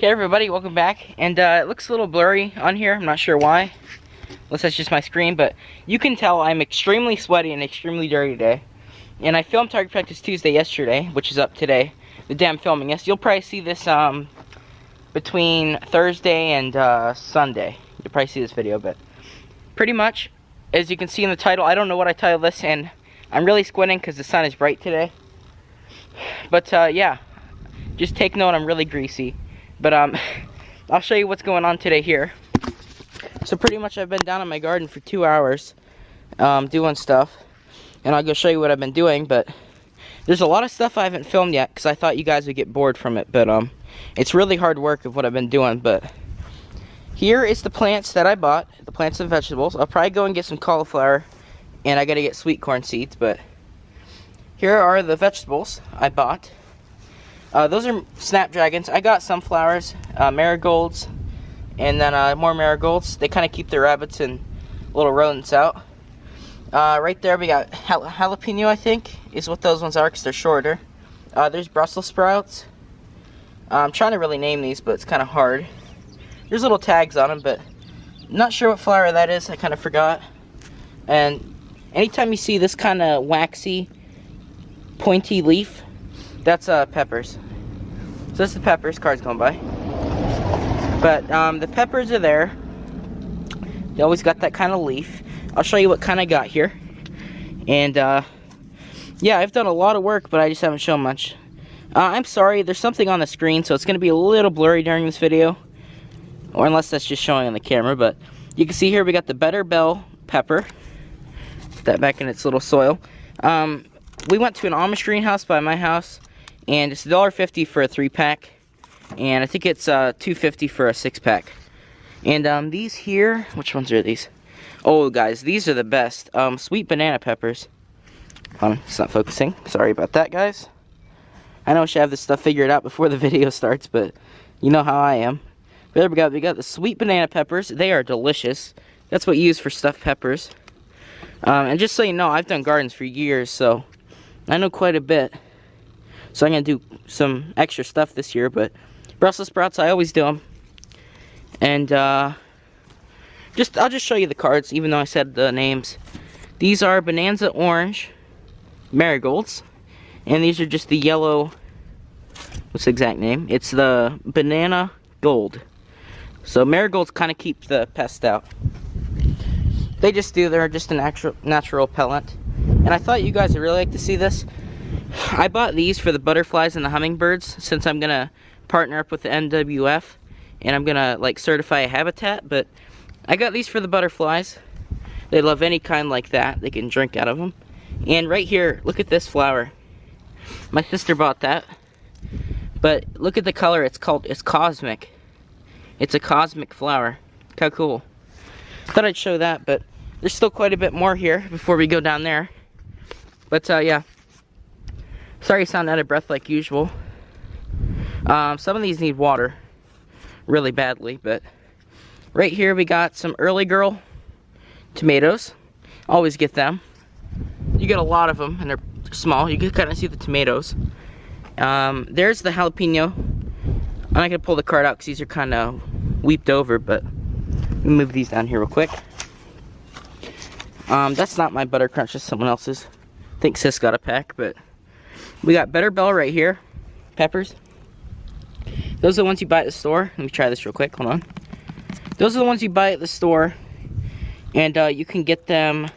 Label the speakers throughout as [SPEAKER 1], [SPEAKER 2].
[SPEAKER 1] Okay, everybody, welcome back. And it looks a little blurry on here. I'm not sure why. Unless that's just my screen, but you can tell I'm extremely sweaty and extremely dirty today. And I filmed Target Practice Tuesday yesterday, which is up today. The day I'm filming this. You'll probably see this between Thursday and Sunday. You'll probably see this video, but pretty much, as you can see in the title, I don't know what I titled this, and I'm really squinting because the sun is bright today. But yeah, just take note, I'm really greasy. But I'll show you what's going on today here. So pretty much I've been down in my garden for 2 hours doing stuff. And I'll go show you what I've been doing, but there's a lot of stuff I haven't filmed yet because I thought you guys would get bored from it. But it's really hard work of what I've been doing. But here is the plants that I bought, the plants and vegetables. I'll probably go and get some cauliflower, and I gotta get sweet corn seeds. But here are the vegetables I bought. Those are snapdragons. I got sunflowers, marigolds, and then more marigolds. They kind of keep the rabbits and little rodents out. Right there we got jalapeno, I think, is what those ones are because they're shorter. There's Brussels sprouts. I'm trying to really name these, but it's kind of hard. There's little tags on them, but not sure what flower that is. I kind of forgot. And anytime you see this kind of waxy, pointy leaf, that's peppers. So this is the peppers. Car's going by. But the peppers are there. They always got that kind of leaf. I'll show you what kind I got here. And yeah, I've done a lot of work, but I just haven't shown much. I'm sorry, there's something on the screen, so it's going to be a little blurry during this video. Or unless that's just showing on the camera. But you can see here we got the Better Bell pepper. Put that back in its little soil. We went to an Amish greenhouse by my house, and it's $1.50 for a 3-pack, and I think it's $2.50 for a 6-pack. And these here, which ones are these? Oh, guys, these are the best. Sweet banana peppers. Hold on, it's not focusing. Sorry about that, guys. I know I should have this stuff figured out before the video starts, but you know how I am. But there we got the sweet banana peppers. They are delicious. That's what you use for stuffed peppers. And just so you know, I've done gardens for years, so I know quite a bit. So I'm going to do some extra stuff this year, but Brussels sprouts, I always do them. And I'll just show you the cards, even though I said the names. These are Bonanza Orange marigolds, and these are just the yellow, what's the exact name? It's the Banana Gold. So marigolds kind of keep the pest out. They just do, they're just a natural repellent. And I thought you guys would really like to see this. I bought these for the butterflies and the hummingbirds, since I'm gonna partner up with the NWF and I'm gonna like certify a habitat. But I got these for the butterflies. They love any kind like that. They can drink out of them. And right here, look at this flower. My sister bought that. But look at the color. It's cosmic. It's a cosmic flower. Look how cool. Thought I'd show that, but there's still quite a bit more here before we go down there. But yeah. Sorry I sound out of breath like usual. Some of these need water really badly, but right here we got some early girl tomatoes. Always get them. You get a lot of them, and they're small. You can kind of see the tomatoes. There's the jalapeno. I'm not gonna pull the card out because these are kind of weeped over, but let me move these down here real quick. That's not my butter crunch, it's someone else's. I think Sis got a pack, but we got Better Bell right here. Peppers. Those are the ones you buy at the store. Let me try this real quick, hold on. Those are the ones you buy at the store, and you can get them.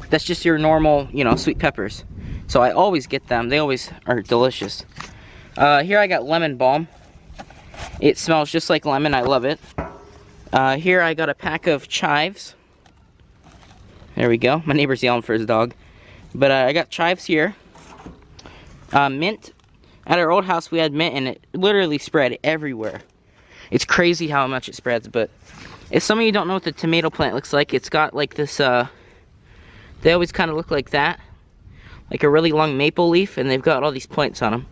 [SPEAKER 1] That's just your normal, you know, sweet peppers. So I always get them. They always are delicious. Here I got lemon balm. It smells just like lemon. I love it. Here I got a pack of chives. There we go. My neighbor's yelling for his dog. But I got chives here. Mint. At our old house we had mint, and it literally spread everywhere. It's crazy how much it spreads. But if some of you don't know what the tomato plant looks like, it's got like this, they always kind of look like that. Like a really long maple leaf, and they've got all these points on them.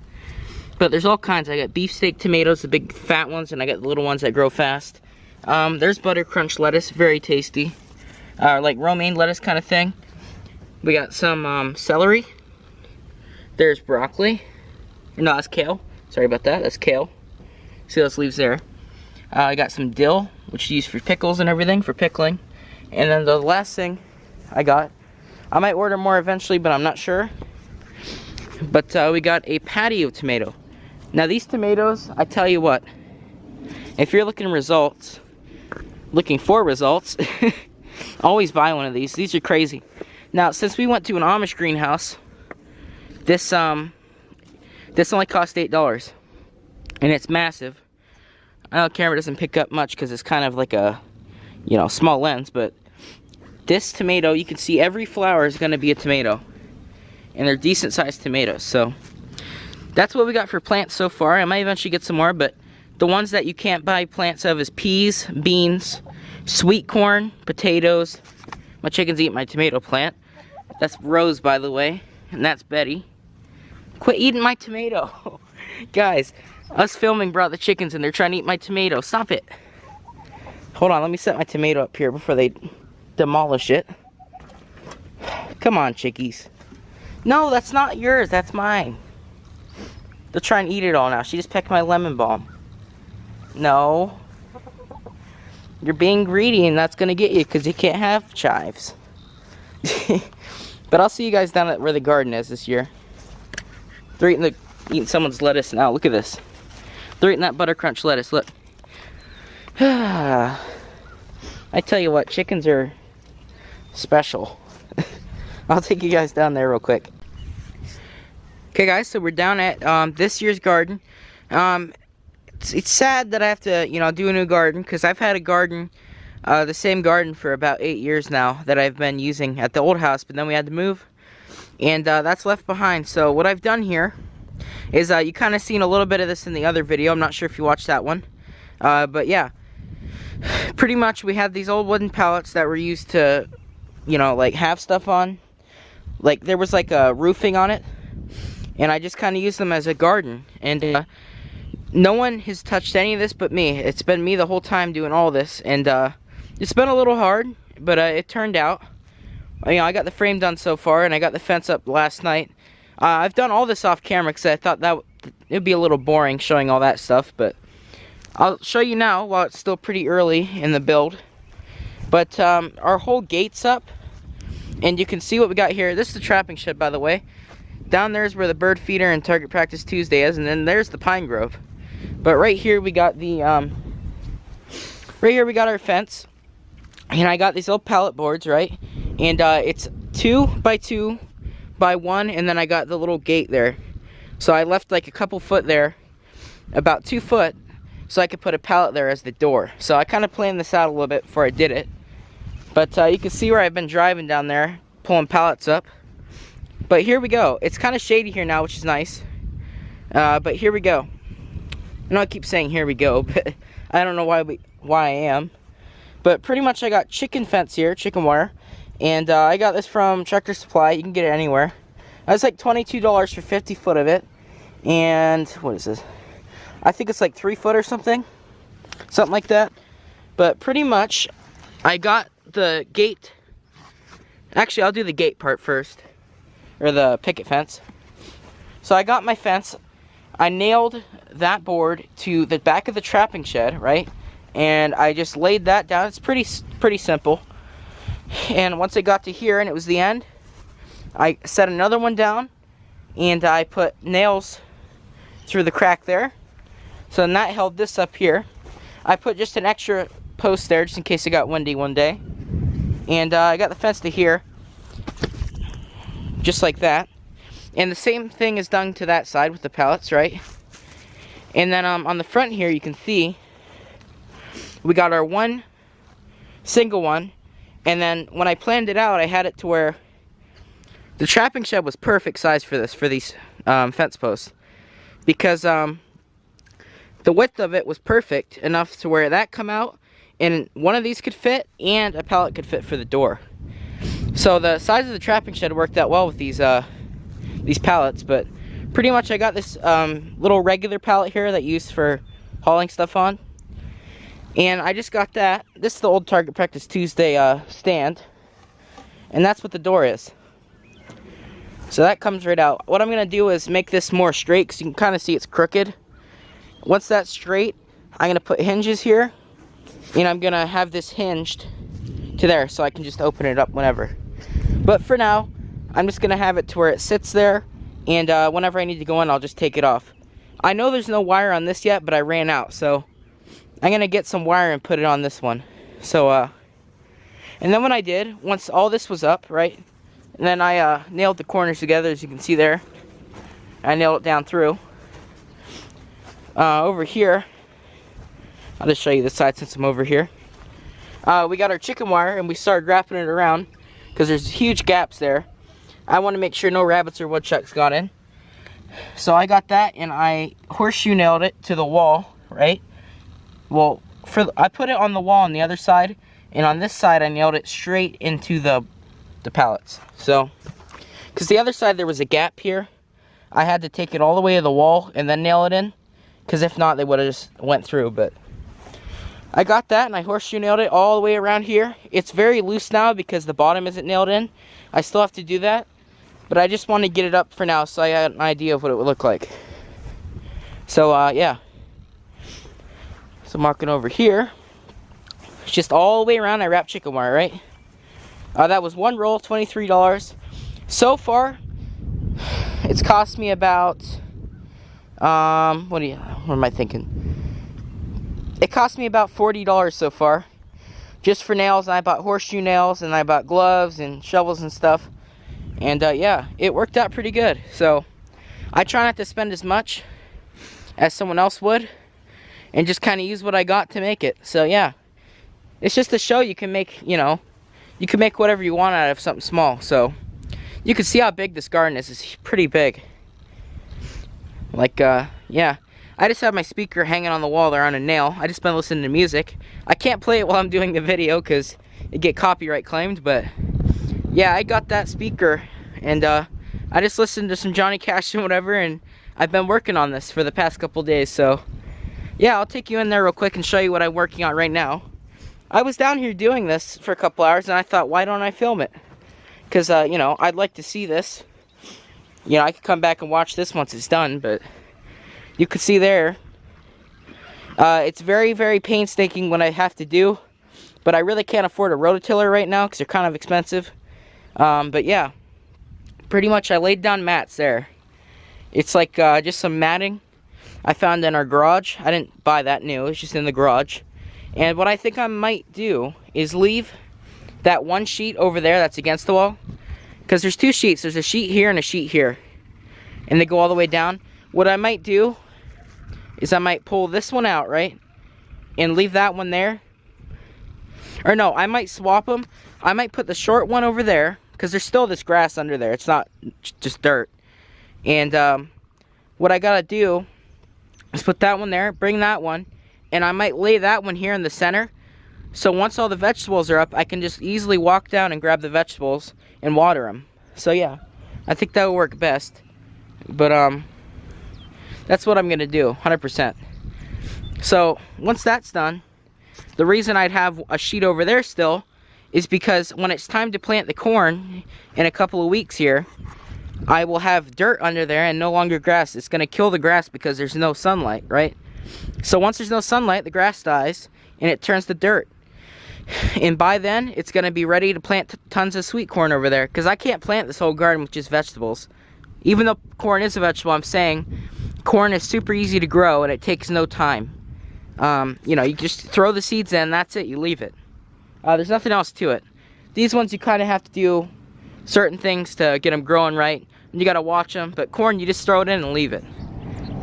[SPEAKER 1] But there's all kinds. I got beefsteak tomatoes, the big fat ones, and I got the little ones that grow fast. There's butter crunch lettuce, very tasty. Like romaine lettuce kind of thing. We got some celery. There's broccoli. No, that's kale. Sorry about that. That's kale. See those leaves there? I got some dill, which is used for pickles and everything, for pickling. And then the last thing I got, I might order more eventually, but I'm not sure. But we got a patio tomato. Now these tomatoes, I tell you what, if you're looking for results, always buy one of these. These are crazy. Now, since we went to an Amish greenhouse, this only cost $8, and it's massive. I know the camera doesn't pick up much because it's kind of like a, you know, small lens, but this tomato, you can see every flower is going to be a tomato, and they're decent sized tomatoes. So that's what we got for plants so far. I might eventually get some more, but the ones that you can't buy plants of is peas, beans, sweet corn, potatoes. My chickens eat my tomato plant. That's Rose, by the way, and that's Betty. Quit eating my tomato. Guys, us filming brought the chickens and they're trying to eat my tomato. Stop it. Hold on, let me set my tomato up here before they demolish it. Come on, chickies. No, that's not yours, that's mine. They'll try and eat it all now. She just pecked my lemon balm. No. You're being greedy and that's gonna get you because you can't have chives. But I'll see you guys down at where the garden is this year. They're eating someone's lettuce now. Look at this. They're eating that butter crunch lettuce. Look. I tell you what, chickens are special. I'll take you guys down there real quick. Okay, guys, so we're down at this year's garden. It's sad that I have to, you know, do a new garden because I've had a garden, the same garden for about 8 years now that I've been using at the old house, but then we had to move, and that's left behind. So what I've done here is you kind of seen a little bit of this in the other video. I'm not sure if you watched that one, but yeah, pretty much we had these old wooden pallets that were used to, you know, like have stuff on. Like there was like a roofing on it, and I just kind of used them as a garden, and no one has touched any of this but me. It's been me the whole time doing all this, and it's been a little hard, but it turned out. You know, I got the frame done so far, and I got the fence up last night. I've done all this off camera because I thought that it'd be a little boring showing all that stuff, but I'll show you now while it's still pretty early in the build. But our whole gate's up, and you can see what we got here. This is the trapping shed, by the way. Down there is where the bird feeder and target practice Tuesday is, and then there's the pine grove. But right here we got the our fence, and I got these old pallet boards, right? And it's 2 by 2 by 1, and then I got the little gate there. So I left like a couple foot there, about 2 foot, so I could put a pallet there as the door. So I kind of planned this out a little bit before I did it. But you can see where I've been driving down there, pulling pallets up. But here we go. It's kind of shady here now, which is nice. But here we go. I know I keep saying here we go, but I don't know why I am. But pretty much I got chicken fence here, chicken wire. And I got this from Tractor Supply. You can get it anywhere. That's like $22 for 50 foot of it. And what is this? I think it's like 3 foot or something. Something like that. But pretty much I got the gate. Actually, I'll do the gate part first. Or the picket fence. So I got my fence. I nailed that board to the back of the trapping shed, right? And I just laid that down. It's pretty simple. And once I got to here and it was the end, I set another one down, and I put nails through the crack there. So then that held this up here. I put just an extra post there just in case it got windy one day. And I got the fence to here, just like that. And the same thing is done to that side with the pallets, right? And then on the front here, you can see we got our one single one. And then when I planned it out, I had it to where the trapping shed was perfect size for these fence posts. Because the width of it was perfect enough to where that come out, and one of these could fit, and a pallet could fit for the door. So the size of the trapping shed worked out well with these pallets. But pretty much I got this little regular pallet here that you use for hauling stuff on. And I just got that. This is the old Target Practice Tuesday stand. And that's what the door is. So that comes right out. What I'm going to do is make this more straight, because you can kind of see it's crooked. Once that's straight, I'm going to put hinges here, and I'm going to have this hinged to there so I can just open it up whenever. But for now, I'm just going to have it to where it sits there, and whenever I need to go in, I'll just take it off. I know there's no wire on this yet, but I ran out, so I'm going to get some wire and put it on this one. So, and then when I did, once all this was up, right, and then I nailed the corners together, as you can see there. I nailed it down through. Over here, I'll just show you this side since I'm over here. We got our chicken wire and we started wrapping it around because there's huge gaps there. I want to make sure no rabbits or woodchucks got in. So I got that and I horseshoe nailed it to the wall, right? Well, I put it on the wall on the other side, and on this side I nailed it straight into the pallets. So, because the other side there was a gap here, I had to take it all the way to the wall and then nail it in, because if not they would have just went through. But I got that and I horseshoe nailed it all the way around here. It's very loose now because the bottom isn't nailed in. I still have to do that, but I just want to get it up for now so I had an idea of what it would look like. So yeah, so marking over here, it's just all the way around I wrapped chicken wire, right? That was one roll, $23. So far, it's cost me about, what am I thinking? It cost me about $40 so far, just for nails. And I bought horseshoe nails, and I bought gloves and shovels and stuff. And yeah, it worked out pretty good. So I try not to spend as much as someone else would, and just kind of use what I got to make it. So yeah, it's just a show. You can make, you know, you can make whatever you want out of something small. So you can see how big this garden is. It's pretty big. Like, yeah. I just have my speaker hanging on the wall there on a nail. I just been listening to music. I can't play it while I'm doing the video because it get copyright claimed. But yeah, I got that speaker and I just listened to some Johnny Cash and whatever. And I've been working on this for the past couple days. So yeah, I'll take you in there real quick and show you what I'm working on right now. I was down here doing this for a couple hours and I thought, why don't I film it? Because, you know, I'd like to see this. You know, I could come back and watch this once it's done, but you could see there. It's very, very painstaking what I have to do, but I really can't afford a rototiller right now because they're kind of expensive. But yeah, pretty much I laid down mats there. It's like just some matting I found in our garage. I didn't buy that new, it's just in the garage. And what I think I might do is leave that one sheet over there that's against the wall, because there's two sheets. There's a sheet here and a sheet here, and they go all the way down. What I might do is I might pull this one out, right, and leave that one there. Or no, I might swap them. I might put the short one over there because there's still this grass under there. It's not just dirt. And what I gotta do is put that one there, bring that one, and I might lay that one here in the center. So once all the vegetables are up, I can just easily walk down and grab the vegetables and water them. So yeah, I think that will work best. But that's what I'm gonna do, 100%. So once that's done, the reason I'd have a sheet over there still is because when it's time to plant the corn in a couple of weeks here, I will have dirt under there and no longer grass. It's gonna kill the grass because there's no sunlight, right? So once there's no sunlight, the grass dies and it turns to dirt. And by then, it's going to be ready to plant tons of sweet corn over there. Because I can't plant this whole garden with just vegetables. Even though corn is a vegetable, I'm saying corn is super easy to grow and it takes no time. You know, you just throw the seeds in, that's it, you leave it. There's nothing else to it. These ones you kind of have to do certain things to get them growing right. And you got to watch them. But corn, you just throw it in and leave it.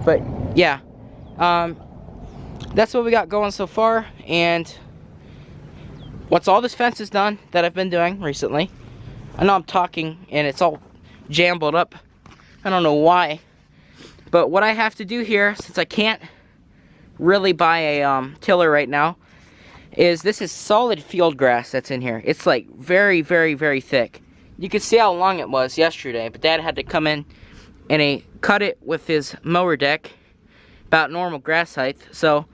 [SPEAKER 1] But yeah, that's what we got going so far. And once all this fence is done that I've been doing recently, I know I'm talking and it's all jumbled up. I don't know why. But what I have to do here, since I can't really buy a tiller right now, is this is solid field grass that's in here. It's like very, very, very thick. You can see how long it was yesterday, but Dad had to come in and he cut it with his mower deck about normal grass height. So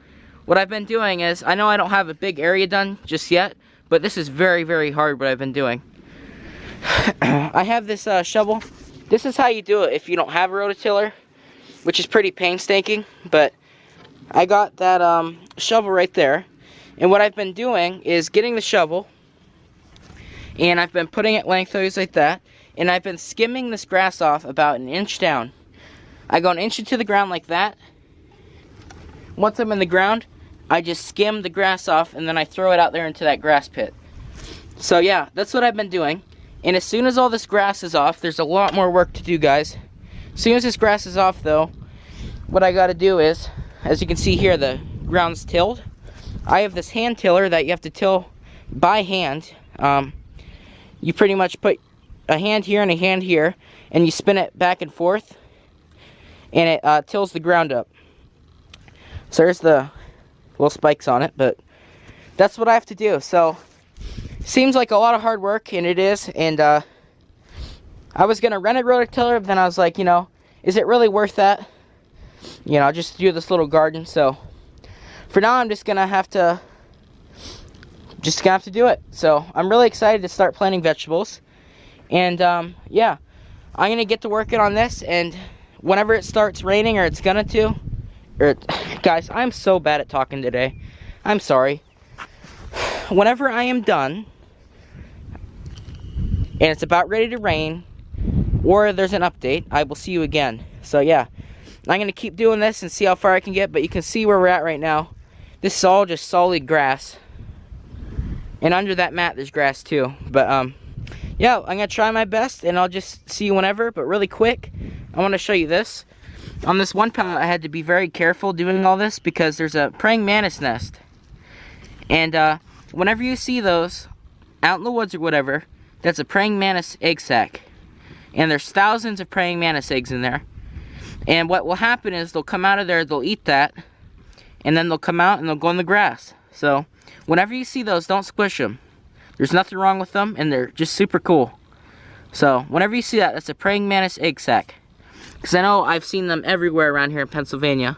[SPEAKER 1] what I've been doing is, I know I don't have a big area done just yet, but this is very, very hard what I've been doing. I have this shovel. This is how you do it if you don't have a rototiller, which is pretty painstaking, but I got that shovel right there. And what I've been doing is getting the shovel, and I've been putting it lengthways like that, and I've been skimming this grass off about an inch down. I go an inch into the ground like that. Once I'm in the ground, I just skim the grass off, and then I throw it out there into that grass pit. So yeah, that's what I've been doing. And as soon as all this grass is off, there's a lot more work to do, guys. As soon as this grass is off, though, what I gotta do is, as you can see here, the ground's tilled. I have this hand tiller that you have to till by hand. You pretty much put a hand here and a hand here, and you spin it back and forth, and it tills the ground up. So there's the little spikes on it, but that's what I have to do. So seems like a lot of hard work, and it is. And I was gonna rent a rototiller, but then I was like, you know, is it really worth that? You know, just to do this little garden. So for now, I'm just gonna have to do it. So I'm really excited to start planting vegetables. And yeah, I'm gonna get to working on this, and whenever it starts raining, or it's gonna to, guys, I'm so bad at talking today. I'm sorry. Whenever I am done, and it's about ready to rain, or there's an update, I will see you again. So yeah, I'm gonna keep doing this and see how far I can get, but you can see where we're at right now. This is all just solid grass. And under that mat, there's grass too. But yeah, I'm gonna try my best, and I'll just see you whenever. But really quick, I wanna show you this. On this one pallet, I had to be very careful doing all this because there's a praying mantis nest. And whenever you see those out in the woods or whatever, that's a praying mantis egg sac. And there's thousands of praying mantis eggs in there. And what will happen is they'll come out of there, they'll eat that, and then they'll come out and they'll go in the grass. So whenever you see those, don't squish them. There's nothing wrong with them, and they're just super cool. So whenever you see that, that's a praying mantis egg sac. Because I know I've seen them everywhere around here in Pennsylvania.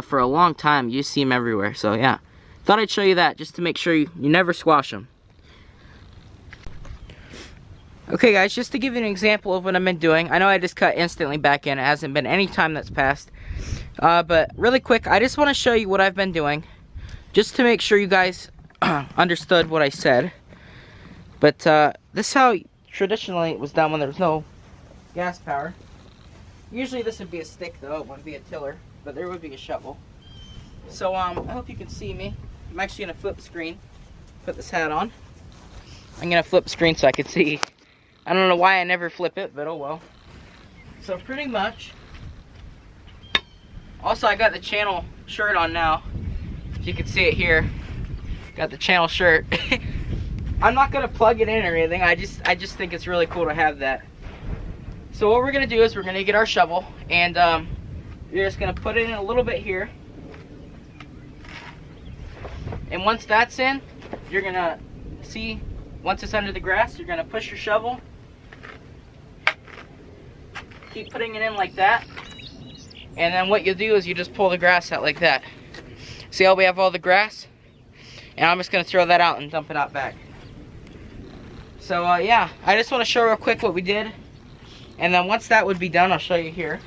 [SPEAKER 1] For a long time, you see them everywhere. So yeah, thought I'd show you that just to make sure you never squash them. Okay guys, just to give you an example of what I've been doing. I know I just cut instantly back in. It hasn't been any time that's passed. But really quick, I just want to show you what I've been doing, just to make sure you guys understood what I said. But this is how traditionally it was done when there was no gas power. Usually this would be a stick though, it wouldn't be a tiller, but there would be a shovel. So I hope you can see me. I'm actually gonna flip the screen, put this hat on. I'm gonna flip the screen so I can see. I don't know why I never flip it, but oh well. So pretty much, also I got the channel shirt on now. If you can see it here, got the channel shirt. I'm not gonna plug it in or anything. I just think it's really cool to have that. So what we're gonna do is we're gonna get our shovel, and you're just gonna put it in a little bit here. And once that's in, you're gonna see, once it's under the grass, you're gonna push your shovel. Keep putting it in like that. And then what you'll do is you just pull the grass out like that. See how we have all the grass? And I'm just gonna throw that out and dump it out back. So yeah, I just wanna show real quick what we did. And then once that would be done, I'll show you here.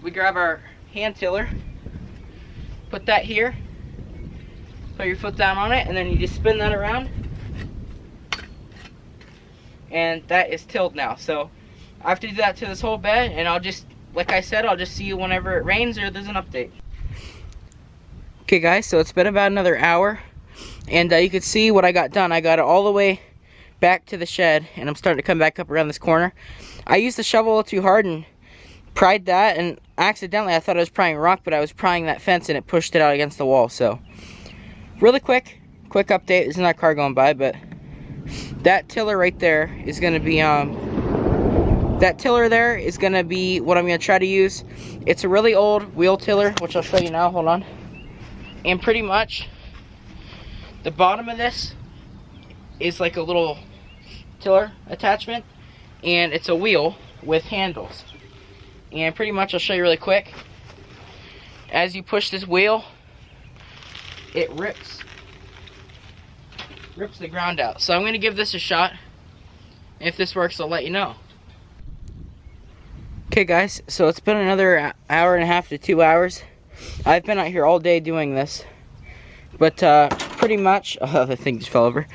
[SPEAKER 1] We grab our hand tiller, put that here, put your foot down on it, and then you just spin that around. And that is tilled now. So I have to do that to this whole bed, and I'll just, like I said, I'll just see you whenever it rains or there's an update. Okay guys, so it's been about another hour, and you can see what I got done. I got it all the way back to the shed, and I'm starting to come back up around this corner. I used the shovel a little too hard and pried that, and accidentally I thought I was prying rock, but I was prying that fence and it pushed it out against the wall. So really quick update. There's another car going by, but that tiller right there is going to be that tiller there is going to be what I'm going to try to use. It's a really old wheel tiller, which I'll show you now. Hold on. And pretty much the bottom of this is like a little tiller attachment, and it's a wheel with handles. And pretty much I'll show you really quick. As you push this wheel, it rips the ground out. So I'm going to give this a shot. If this works, I'll let you know. Okay guys, so it's been another hour and a half to 2 hours. I've been out here all day doing this. But pretty much, oh, the thing just fell over.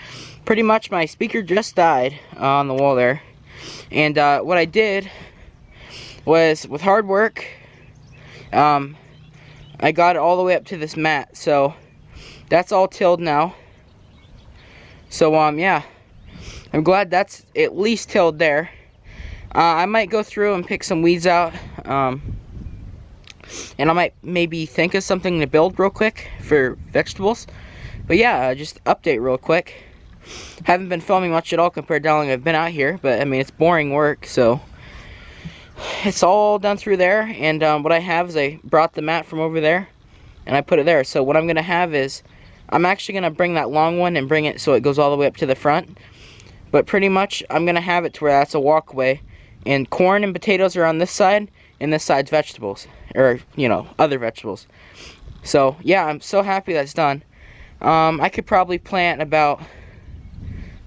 [SPEAKER 1] Pretty much my speaker just died on the wall there. And what I did was, with hard work, I got it all the way up to this mat. So that's all tilled now. So yeah, I'm glad that's at least tilled there. I might go through and pick some weeds out, and I might maybe think of something to build real quick for vegetables. But yeah, just update real quick. Haven't been filming much at all compared to how long I've been out here, but I mean, it's boring work, so it's all done through there. And what I have is I brought the mat from over there and I put it there. So what I'm gonna have is, I'm actually gonna bring that long one and bring it so it goes all the way up to the front. But pretty much I'm gonna have it to where that's a walkway, and corn and potatoes are on this side, and this side's vegetables, or you know, other vegetables. So yeah, I'm so happy that's done. I could probably plant about,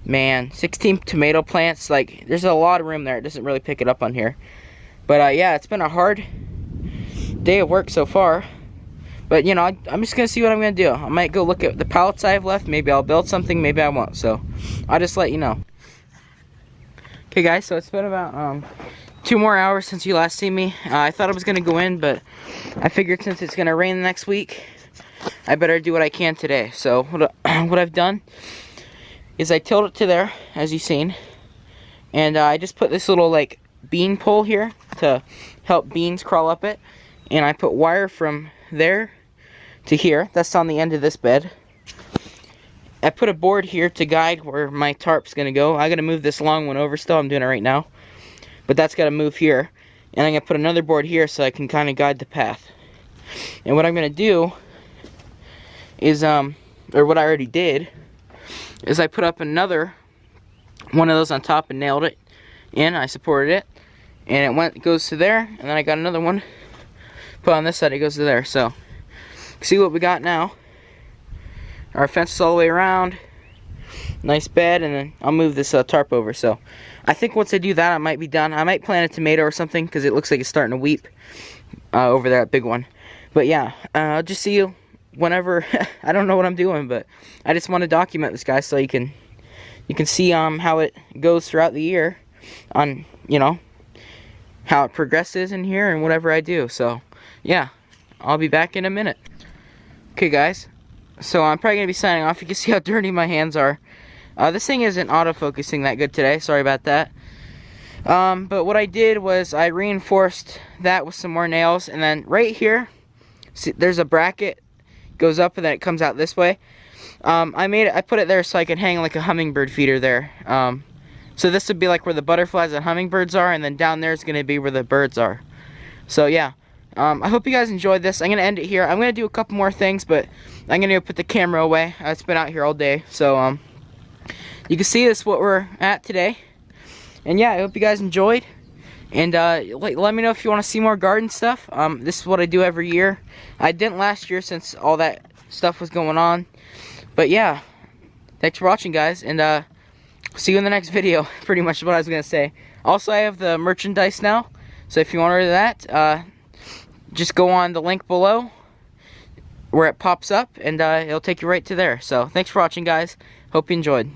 [SPEAKER 1] man, 16 tomato plants. Like, there's a lot of room there. It doesn't really pick it up on here. But yeah, it's been a hard day of work so far. But you know, I'm just gonna see what I'm gonna do. I might go look at the pallets I have left. Maybe I'll build something, maybe I won't. So I'll just let you know. Okay guys, so it's been about 2 more hours since you last seen me. I thought I was gonna go in, but I figured since it's gonna rain next week, I better do what I can today. So what I've done is I tilled it to there, as you've seen, and I just put this little like bean pole here to help beans crawl up it, and I put wire from there to here. That's on the end of this bed. I put a board here to guide where my tarp's gonna go. I gotta move this long one over still. I'm doing it right now, but that's gotta move here, and I'm gonna put another board here so I can kind of guide the path. And what I'm gonna do is or what I already did is I put up another one of those on top and nailed it in. I supported it, and it goes to there, and then I got another one put on this side. It goes to there. So see what we got now. Our fence is all the way around, nice bed, and then I'll move this tarp over. So I think once I do that, I might be done. I might plant a tomato or something, because it looks like it's starting to weep over there, that big one. But yeah, I'll just see you whenever. I don't know what I'm doing, but I just want to document this, guys, so you can see how it goes throughout the year, on, you know, how it progresses in here and whatever I do. So yeah, I'll be back in a minute. Okay guys, so I'm probably gonna be signing off. You can see how dirty my hands are. This thing isn't autofocusing that good today, sorry about that. But what I did was I reinforced that with some more nails, and then right here, see, there's a bracket, goes up and then it comes out this way. I put it there so I can hang like a hummingbird feeder there. So this would be like where the butterflies and hummingbirds are, and then down there is gonna be where the birds are. So yeah, I hope you guys enjoyed this. I'm gonna end it here. I'm gonna do a couple more things, but I'm gonna put the camera away. It's been out here all day, so you can see this what we're at today. And yeah, I hope you guys enjoyed. And let me know if you want to see more garden stuff. This is what I do every year. I didn't last year since all that stuff was going on. But yeah, thanks for watching, guys, and see you in the next video. Pretty much what I was gonna say. Also, I have the merchandise now, so if you want to order that, just go on the link below where it pops up, and it'll take you right to there. So thanks for watching, guys. Hope you enjoyed.